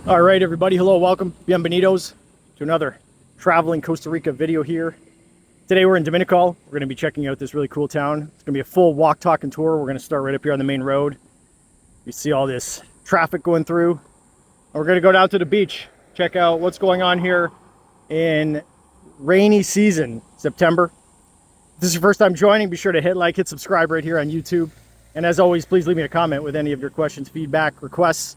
All right, everybody. Hello, welcome. Bienvenidos to another traveling Costa Rica video here. Today we're in Dominical. We're going to be checking out this really cool town. It's going to be a full walk, talk, and tour. We're going to start right up here on the main road. You see all this traffic going through. And we're going to go down to the beach, check out what's going on here in rainy season, September. If this is your first time joining, be sure to hit like, hit subscribe right here on YouTube. And as always, please leave me a comment with any of your questions, feedback, requests,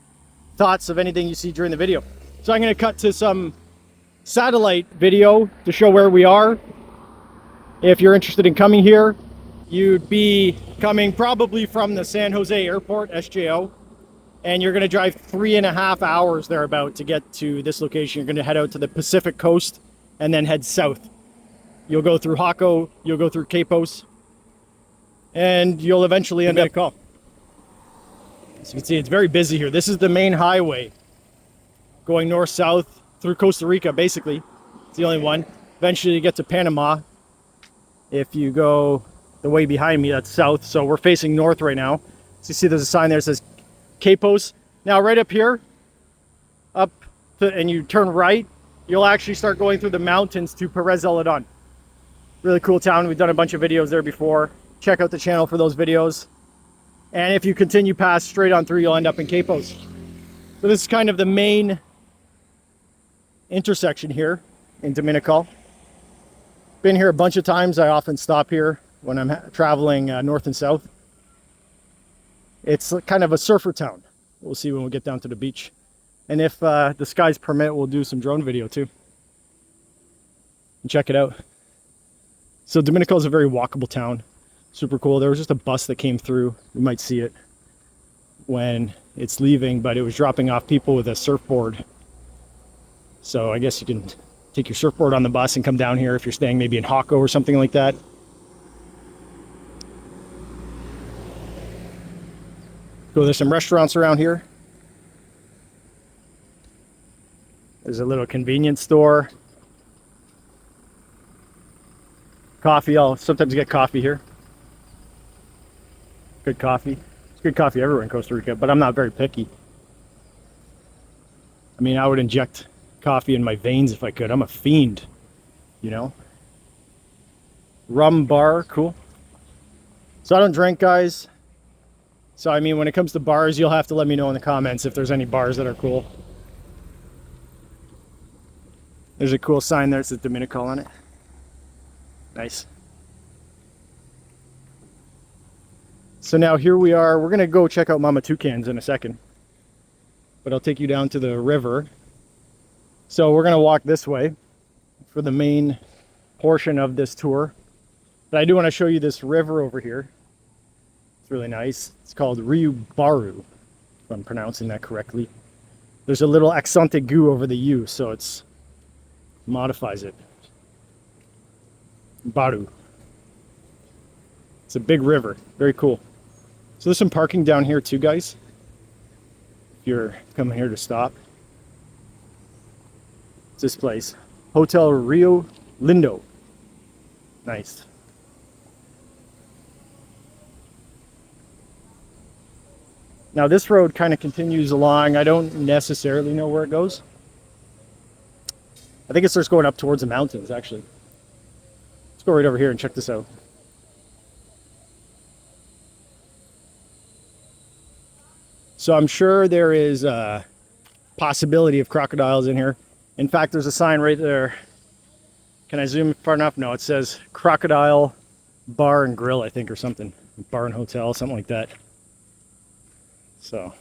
thoughts of anything you see during the video. So I'm going to cut to some satellite video to show where we are. If you're interested in coming here, you'd be coming probably from the San Jose Airport, SJO, and you're going to drive 3.5 hours thereabout to get to this location. You're going to head out to the Pacific coast and then head south. You'll go through Jaco, you'll go through Quepos, and you'll eventually end up. As you can see, it's very busy here. This is the main highway going north-south through Costa Rica, basically. It's the only one. Eventually you get to Panama. If you go the way behind me, that's south. So we're facing north right now. So you see there's a sign there that says Quepos. Now right up here, and you turn right, you'll actually start going through the mountains to Perez Zeledon. Really cool town. We've done a bunch of videos there before. Check out the channel for those videos. And if you continue past straight on through, you'll end up in Quepos. So this is kind of the main intersection here in Dominical. Been here a bunch of times. I often stop here when I'm traveling north and south. It's kind of a surfer town. We'll see when we get down to the beach. And if the skies permit, we'll do some drone video too. And check it out. So Dominical is a very walkable town. Super cool. There was just a bus that came through. You might see it when it's leaving, but it was dropping off people with a surfboard. So I guess you can take your surfboard on the bus and come down here if you're staying maybe in Jaco or something like that. Cool. There's some restaurants around here. There's a little convenience store. Coffee. I'll sometimes get coffee here. Good coffee. It's good coffee everywhere in Costa Rica, but I'm not very picky. I mean, I would inject coffee in my veins if I could. I'm a fiend, you know. Rum bar, cool. So I don't drink, guys. So I mean, when it comes to bars, you'll have to let me know in the comments if there's any bars that are cool. There's a cool sign there that says Dominical on it. Nice. So now here we are. We're gonna go check out Mama Toucans in a second, but I'll take you down to the river. So we're gonna walk this way for the main portion of this tour. But I do want to show you this river over here. It's really nice. It's called Rio Baru, if I'm pronouncing that correctly. There's a little accent aigu over the U, so it's modifies it. Baru. It's a big river. Very cool. So there's some parking down here too, guys. If you're coming here to stop. It's this place. Hotel Rio Lindo. Nice. Now this road kind of continues along. I don't necessarily know where it goes. I think it starts going up towards the mountains, actually. Let's go right over here and check this out. So I'm sure there is a possibility of crocodiles in here. In fact, there's a sign right there. Can I zoom far enough? No, it says Crocodile Bar and Grill, I think, or something. Bar and Hotel, something like that. So,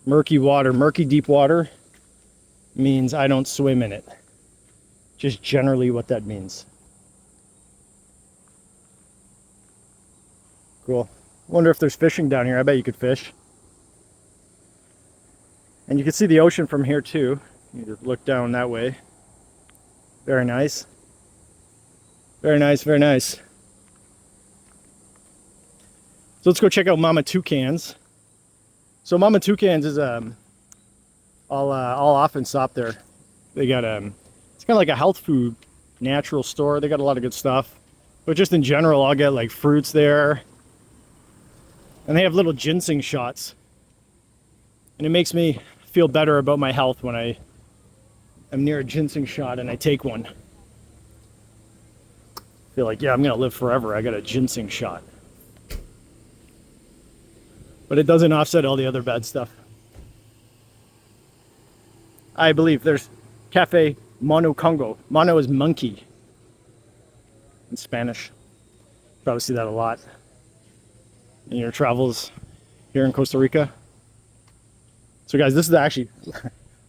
murky water, murky deep water means I don't swim in it. Just generally what that means. Cool. Wonder if there's fishing down here. I bet you could fish. And you can see the ocean from here too. You look down that way. Very nice. Very nice, very nice. So let's go check out Mama Toucans. So Mama Toucans is I'll often stop there. They got it's kind of like a health food natural store. They got a lot of good stuff. But just in general, I'll get like fruits there. And they have little ginseng shots. And it makes me feel better about my health when I am near a ginseng shot and I take one. Feel like, yeah, I'm gonna live forever. I got a ginseng shot. But it doesn't offset all the other bad stuff. I believe there's Cafe Mono Congo. Mono is monkey in Spanish. Probably see that a lot in your travels here in Costa Rica. So guys, this is actually,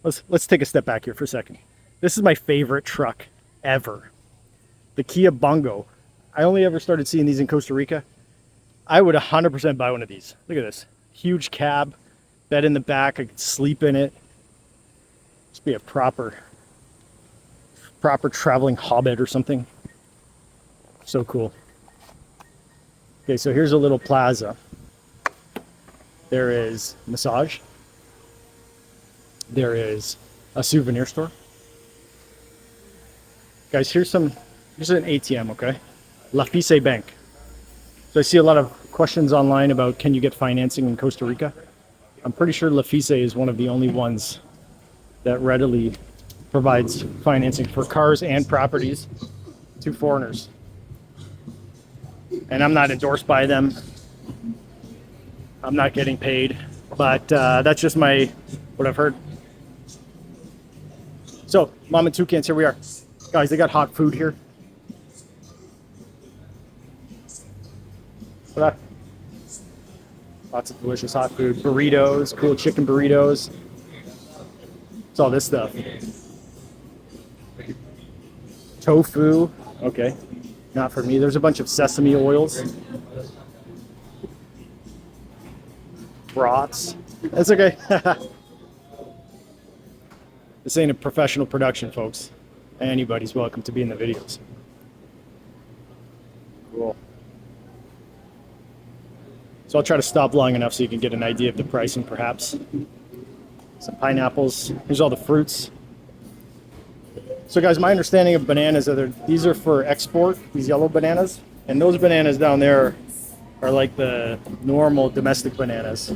let's take a step back here for a second. This is my favorite truck ever. The Kia Bongo. I only ever started seeing these in Costa Rica. I would 100% buy one of these. Look at this. Huge cab, bed in the back. I could sleep in it. Just be a proper traveling hobbit or something. So cool. Okay, so here's a little plaza. There is massage. There is a souvenir store. Guys, here's an ATM, okay? La Fise Bank. So I see a lot of questions online about can you get financing in Costa Rica? I'm pretty sure La Fise is one of the only ones that readily provides financing for cars and properties to foreigners. And I'm not endorsed by them. I'm not getting paid, but that's just what I've heard. So, Mom and Toucans, here we are. Guys, they got hot food here. Lots of delicious hot food. Burritos, cool chicken burritos. It's all this stuff. Tofu. Okay. Not for me. There's a bunch of sesame oils. Broths. That's okay. This ain't a professional production, folks. Anybody's welcome to be in the videos. Cool. So I'll try to stop long enough so you can get an idea of the pricing, perhaps. Some pineapples. Here's all the fruits. So guys, my understanding of bananas are these are for export, these yellow bananas. And those bananas down there are like the normal domestic bananas.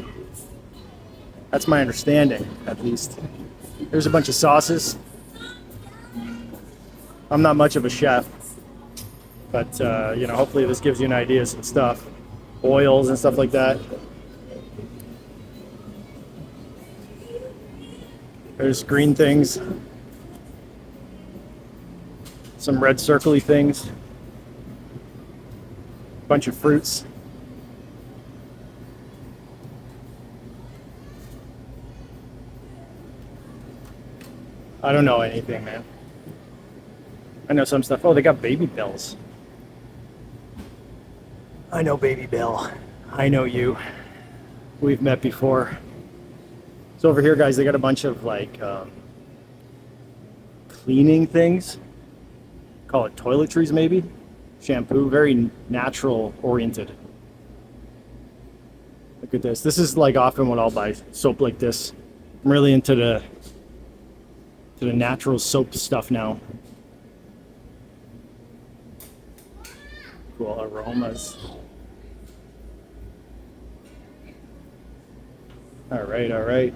That's my understanding, at least. There's a bunch of sauces. I'm not much of a chef, but you know, hopefully this gives you an idea of some stuff. Oils and stuff like that. There's green things. Some red circly things. Bunch of fruits. I don't know anything, man. I know some stuff. Oh, they got Baby Bells. I know Baby Bell. I know you. We've met before. So over here, guys, they got a bunch of like cleaning things. Call it toiletries, maybe. Shampoo, very natural oriented. Look at this. This is like often what I'll buy, soap like this. I'm really into the natural soap stuff now. Cool aromas. All right.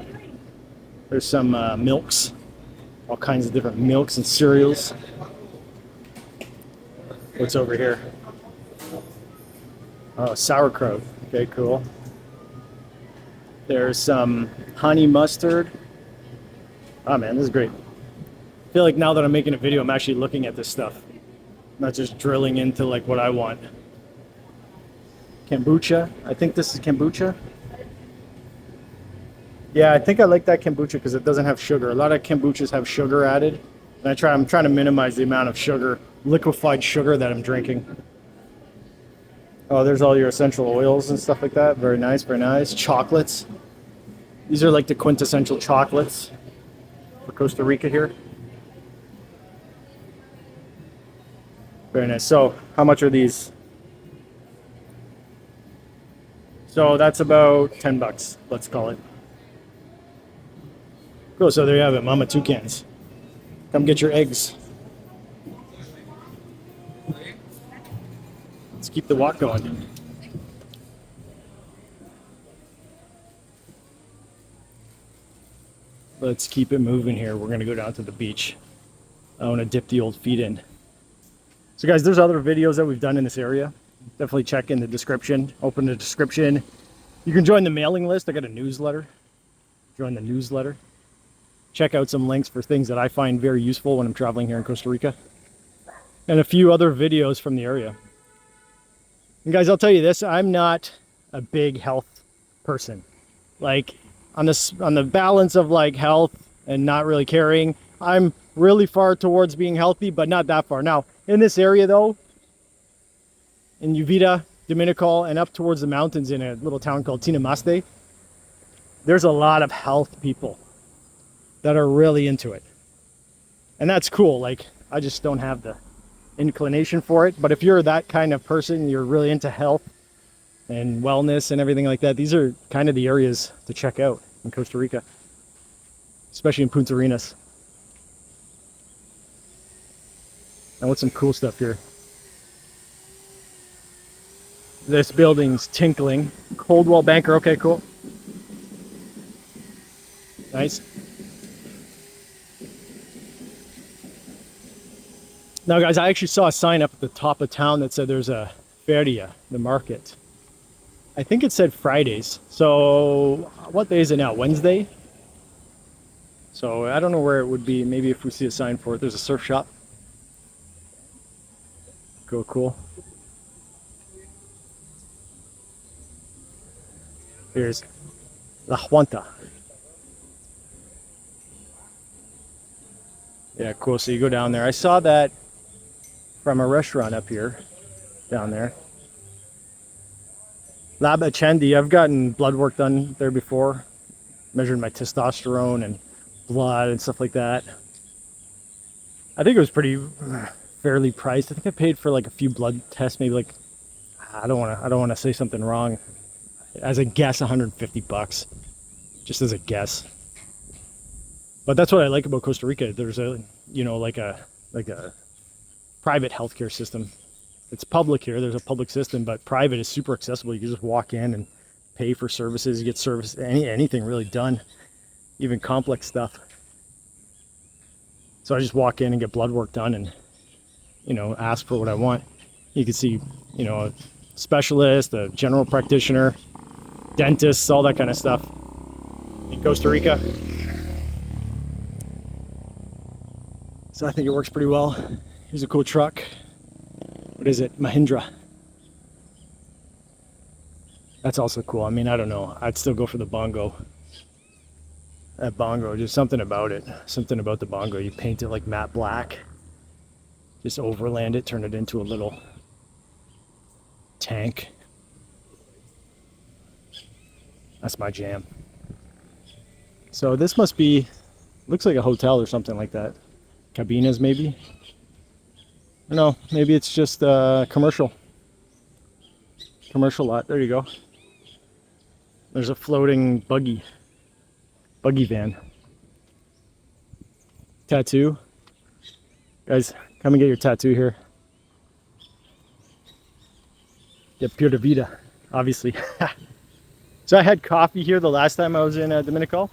There's some milks, all kinds of different milks and cereals. What's over here? Oh, sauerkraut. Okay, cool. There's some honey mustard. Oh man, this is great. I feel like now that I'm making a video, I'm actually looking at this stuff. Not just drilling into like what I want. Kombucha. I think this is kombucha. Yeah, I think I like that kombucha because it doesn't have sugar. A lot of kombuchas have sugar added. And I'm trying to minimize the amount of sugar, liquefied sugar that I'm drinking. Oh, there's all your essential oils and stuff like that. Very nice, very nice. Chocolates. These are like the quintessential chocolates for Costa Rica here. Very nice. So, how much are these? So that's about 10 bucks, let's call it. Cool, so there you have it, Mama Toucans. Come get your eggs. Let's keep the walk going. let's keep it moving here. We're gonna go down to the beach. I want to dip the old feet in. So guys, there's other videos that we've done in this area. Definitely check in the description. Open the description. You can join the mailing list. I got a newsletter. Join the newsletter. Check out some links for things that I find very useful when I'm traveling here in Costa Rica. And a few other videos from the area. And guys, I'll tell you this, I'm not a big health person. Like on the balance of like health and not really caring, I'm really far towards being healthy, but not that far. Now, in this area though, in Uvita, Dominical, and up towards the mountains in a little town called Tinamaste, there's a lot of health people that are really into it. And that's cool. Like, I just don't have the inclination for it. But if you're that kind of person, you're really into health and wellness and everything like that, these are kind of the areas to check out in Costa Rica, especially in Puntarenas. And what's some cool stuff here? This building's tinkling. Coldwell Banker. Okay, cool. Nice. Now guys, I actually saw a sign up at the top of town that said there's a feria, the market. I think it said Fridays. So what day is it now? Wednesday? So I don't know where it would be. Maybe if we see a sign for it. There's a surf shop. Cool, cool. Here's La Juanta. Yeah, cool. So you go down there. I saw that from a restaurant up here, down there. Lab Chendi. I've gotten blood work done there before. Measured my testosterone and blood and stuff like that. I think it was pretty fairly priced. I think I paid for like a few blood tests, maybe like, I don't want to say something wrong. As a guess, 150 bucks, just as a guess. But that's what I like about Costa Rica. There's a, you know, like a private healthcare system. It's public here. There's a public system, but private is super accessible. You can just walk in and pay for services. You get service, anything really done, even complex stuff. So I just walk in and get blood work done and, you know, ask for what I want. You can see, you know, a specialist, a general practitioner, dentists, all that kind of stuff in Costa Rica. So I think it works pretty well. Here's a cool truck. What is it? Mahindra. That's also cool. I mean, I don't know. I'd still go for the bongo. That bongo, just something about it. Something about the bongo. You paint it like matte black. Just overland it, turn it into a little tank. That's my jam. So this must be, looks like a hotel or something like that. Cabinas maybe? No, maybe it's just commercial. Commercial lot. There you go. There's a floating buggy van. Tattoo. Guys, come and get your tattoo here. Get Pura Vida, obviously. So I had coffee here the last time I was in Dominical.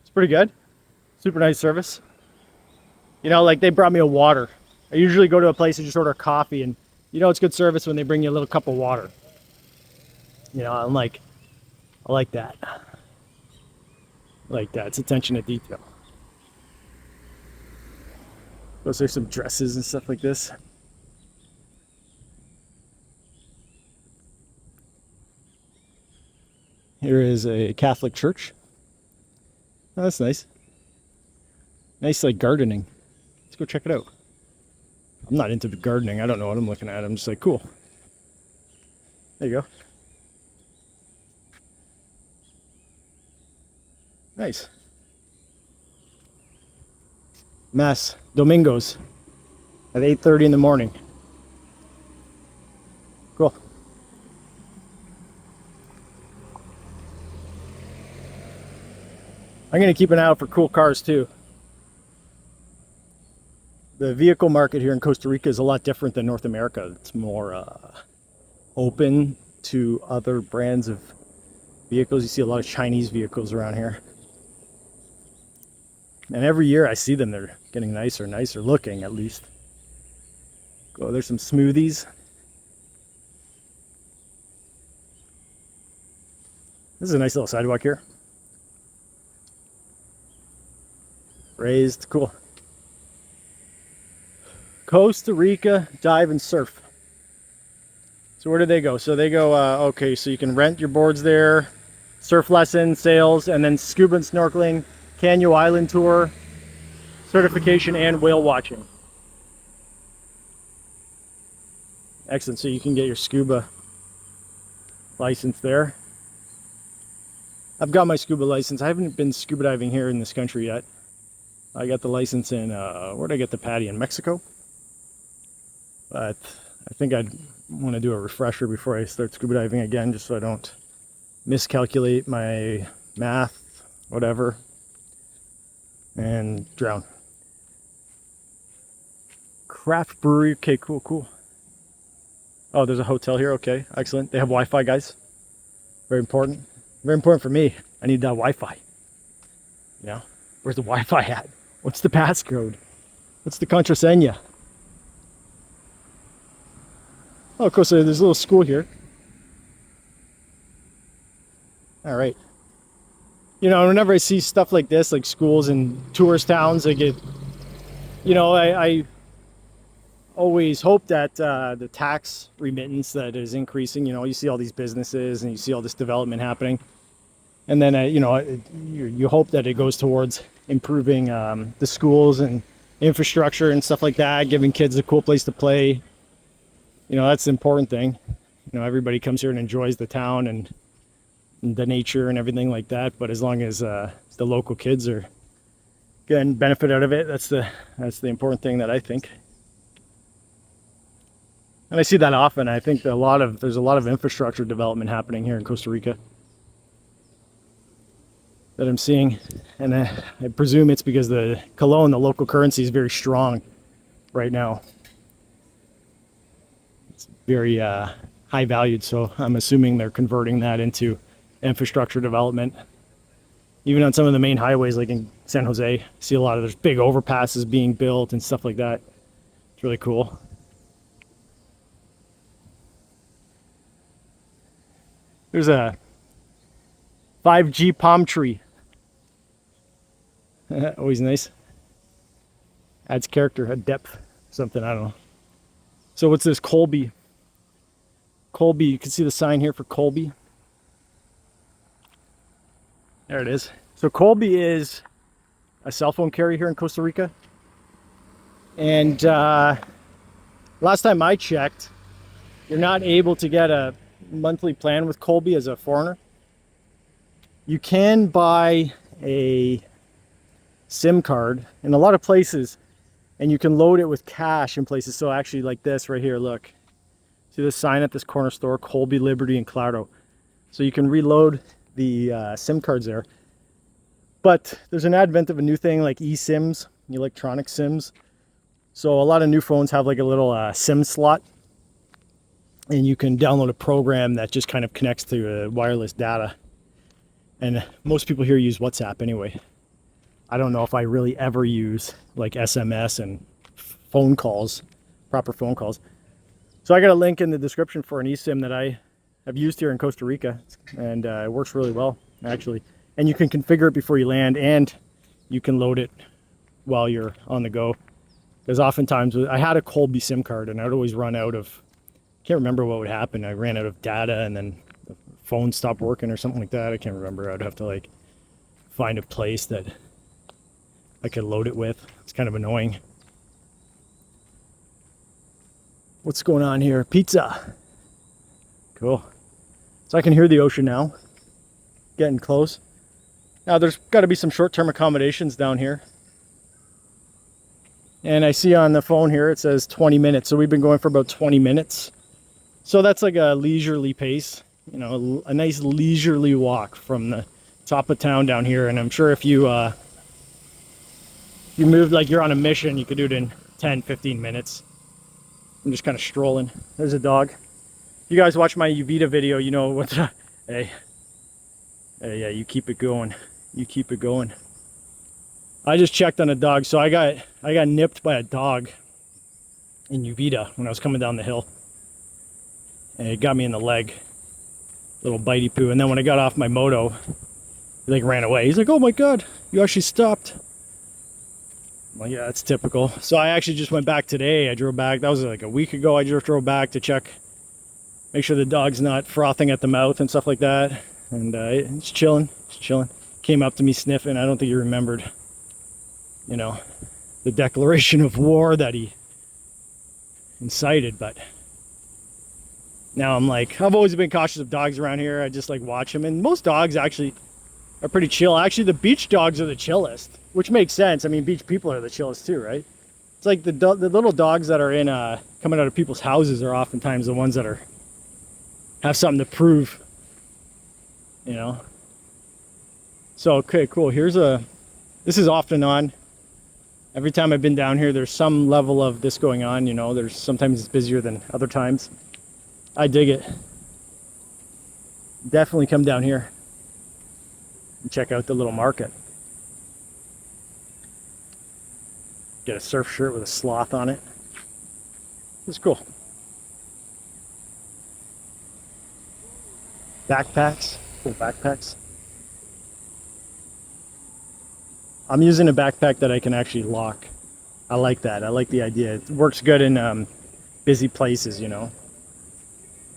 It's pretty good. Super nice service. You know, like they brought me a water. I usually go to a place and just order coffee, and you know it's good service when they bring you a little cup of water. You know, I like that. I like that. It's attention to detail. Those are some dresses and stuff like this. Here is a Catholic church. Oh, that's nice. Nice, like gardening. Let's go check it out. I'm not into the gardening. I don't know what I'm looking at. I'm just like, cool. There you go. Nice. Mass Domingos at 8:30 in the morning. Cool. I'm going to keep an eye out for cool cars too. The vehicle market here in Costa Rica is a lot different than North America. It's more open to other brands of vehicles. You see a lot of Chinese vehicles around here. And every year I see them, they're getting nicer looking, at least. Oh, there's some smoothies. This is a nice little sidewalk here. Raised, cool. Costa Rica Dive and Surf. So where do they go? So they go, okay, so you can rent your boards there, surf lessons, sails, and then scuba and snorkeling, Canyon Island tour, certification, and whale watching. Excellent, so you can get your scuba license there. I've got my scuba license. I haven't been scuba diving here in this country yet. I got the license in, where did I get the PADI? In Mexico? But I think I'd want to do a refresher before I start scuba diving again, just so I don't miscalculate my math, whatever, and drown. Craft brewery, okay, cool. Oh, there's a hotel here, okay, excellent. They have Wi-Fi, guys. Very important. Very important for me. I need that Wi-Fi. Yeah. Where's the Wi-Fi at? What's the passcode? What's the contraseña? Oh, of course, there's a little school here. All right. You know, whenever I see stuff like this, like schools in tourist towns, I get, you know, I always hope that the tax remittance that is increasing, you know, you see all these businesses and you see all this development happening. And then, you know, you hope that it goes towards improving the schools and infrastructure and stuff like that, giving kids a cool place to play. You know, that's the important thing. You know, everybody comes here and enjoys the town and the nature and everything like that. But as long as the local kids are getting benefit out of it, that's the important thing that I think. And I see that often. I think there's a lot of infrastructure development happening here in Costa Rica that I'm seeing, and I presume it's because the colon, the local currency, is very strong right now. It's very high valued, so I'm assuming they're converting that into infrastructure development. Even on some of the main highways, like in San Jose, I see a lot of there's big overpasses being built and stuff like that. It's really cool. There's a 5G palm tree. Always nice. Adds character, a depth, something, I don't know. So what's this? Colby. Colby, you can see the sign here for Colby. There it is. So Colby is a cell phone carrier here in Costa Rica. And last time I checked, you're not able to get a monthly plan with Colby as a foreigner. You can buy a SIM card in a lot of places, and you can load it with cash in places. So actually, like this right here, look, see this sign at this corner store, Colby, Liberty, and Claro. So you can reload the SIM cards there. But there's an advent of a new thing like eSIMs, electronic SIMs. So a lot of new phones have like a little SIM slot, and you can download a program that just kind of connects to wireless data. And most people here use WhatsApp anyway. I don't know if I really ever use like SMS and phone calls, proper phone calls. So I got a link in the description for an eSIM that I have used here in Costa Rica, and it works really well, actually. And you can configure it before you land, and you can load it while you're on the go. Because oftentimes, I had a Colby SIM card, and I would always run out of, can't remember what would happen. I ran out of data, and then the phone stopped working or something like that. I can't remember. I'd have to like find a place that I could load it with. It's kind of annoying. What's going on here? Pizza. Cool. So I can hear the ocean now. Getting close. Now there's got to be some short-term accommodations down here. And I see on the phone here it says 20 minutes. So we've been going for about 20 minutes. So that's like a leisurely pace. You know, a nice leisurely walk from the top of town down here. And I'm sure if you moved like you're on a mission, you could do it in 10, 15 minutes. I'm just kind of strolling. There's a dog. If you guys watch my Uvita video, you know what hey, yeah, you keep it going. You keep it going. I just checked on a dog. So I got nipped by a dog in Uvita when I was coming down the hill, and it got me in the leg, little bitey poo. And then when I got off my moto, he like ran away. He's like, "Oh my god, you actually stopped." I'm like, yeah, that's typical. So I actually just went back today. I drove back. That was like a week ago. I just drove back to check, make sure the dog's not frothing at the mouth and stuff like that. And it's chilling. It's chilling. Came up to me sniffing. I don't think he remembered, you know, the declaration of war that he incited. But now I'm like, I've always been cautious of dogs around here. I just like watch them. And most dogs actually are pretty chill. Actually, the beach dogs are the chillest, which makes sense. I mean, beach people are the chillest too, right? It's like the little dogs that are in coming out of people's houses are oftentimes the ones that have something to prove, you know. So okay, cool. This is off and on. Every time I've been down here, there's some level of this going on, you know. There's sometimes it's busier than other times. I dig it. Definitely come down here and check out the little market. Get a surf shirt with a sloth on it. It's cool. Backpacks. Cool backpacks. I'm using a backpack that I can actually lock. I like that. I like the idea. It works good in busy places, you know.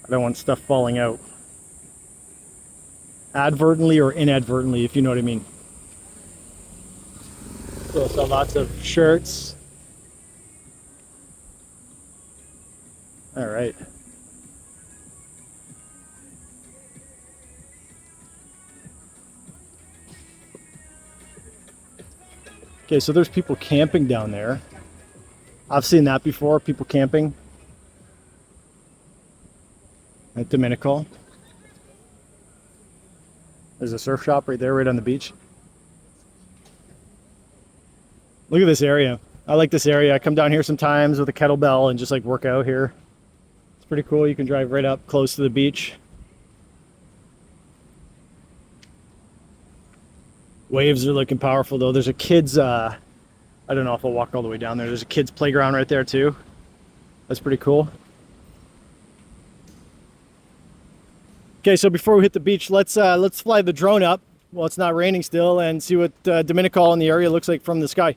I don't want stuff falling out. Advertently or inadvertently, if you know what I mean. So lots of shirts. All right. Okay, so there's people camping down there. I've seen that before, people camping at Dominical. There's a surf shop right there, right on the beach. Look at this area. I like this area. I come down here sometimes with a kettlebell and just like work out here. It's pretty cool. You can drive right up close to the beach. Waves are looking powerful though. There's a kid's, I don't know if I'll walk all the way down there. There's a kid's playground right there too. That's pretty cool. Okay, so before we hit the beach, let's fly the drone up while it's not raining still and see what Dominical in the area looks like from the sky.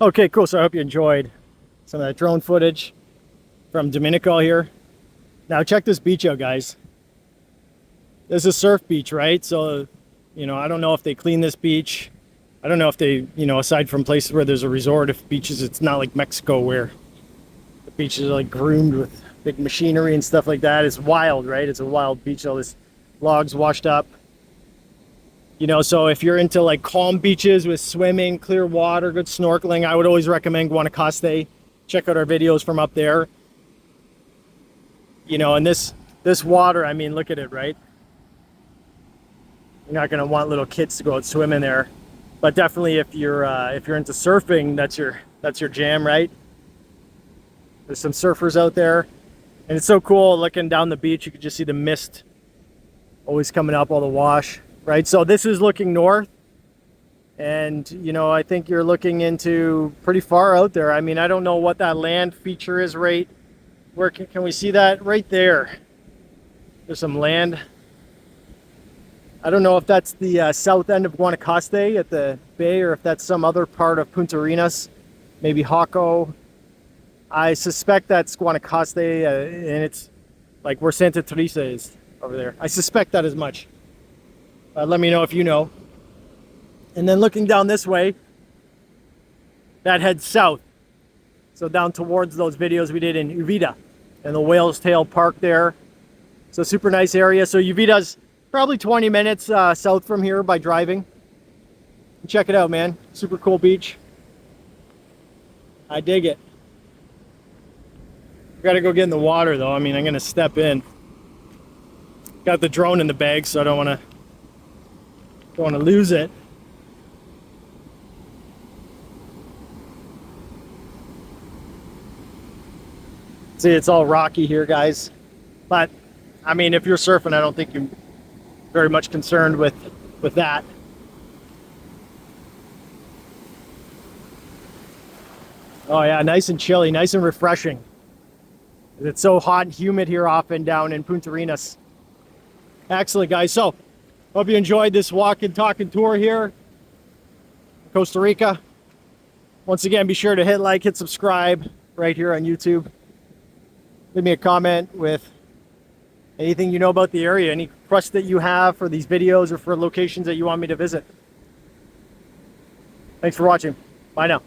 Okay, cool. So I hope you enjoyed some of that drone footage from Dominical here. Now check this beach out, guys. This is a surf beach, right? So, you know, I don't know if they clean this beach. I don't know if they, you know, aside from places where there's a resort, if beaches, it's not like Mexico where the beaches are like groomed with big machinery and stuff like that. It's wild, right? It's a wild beach. All this logs washed up. You know, so if you're into like calm beaches with swimming, clear water, good snorkeling, I would always recommend Guanacaste. Check out our videos from up there. You know, and this water, I mean, look at it, right? You're not going to want little kids to go out swimming there, but definitely if you're into surfing, that's your jam, right? There's some surfers out there, and it's so cool looking down the beach. You can just see the mist always coming up, all the wash. Right, so this is looking north, and you know, I think you're looking into pretty far out there. I mean, I don't know what that land feature is right where can we see that right there? There's some land. I don't know if that's the south end of Guanacaste at the bay or if that's some other part of Puntarenas, maybe Jaco. I suspect that's Guanacaste, and like where Santa Teresa is over there. I suspect that as much. Let me know if you know. And then looking down this way, that heads south. So down towards those videos we did in Uvita and the Whale's Tail Park there. So super nice area. So Uvita's probably 20 minutes south from here by driving. Check it out, man. Super cool beach. I dig it. Gotta go get in the water though. I mean, I'm gonna step in. Got the drone in the bag, so I don't wanna lose it. See, it's all rocky here, guys. But I mean, if you're surfing, I don't think you're very much concerned with that. Oh yeah, nice and chilly, nice and refreshing. It's so hot and humid here often down in Puntarenas. Excellent, guys. So, hope you enjoyed this walk and talking tour here in Costa Rica. Once again, be sure to hit like, hit subscribe right here on YouTube. Leave me a comment with anything you know about the area, any requests that you have for these videos or for locations that you want me to visit. Thanks for watching. Bye now.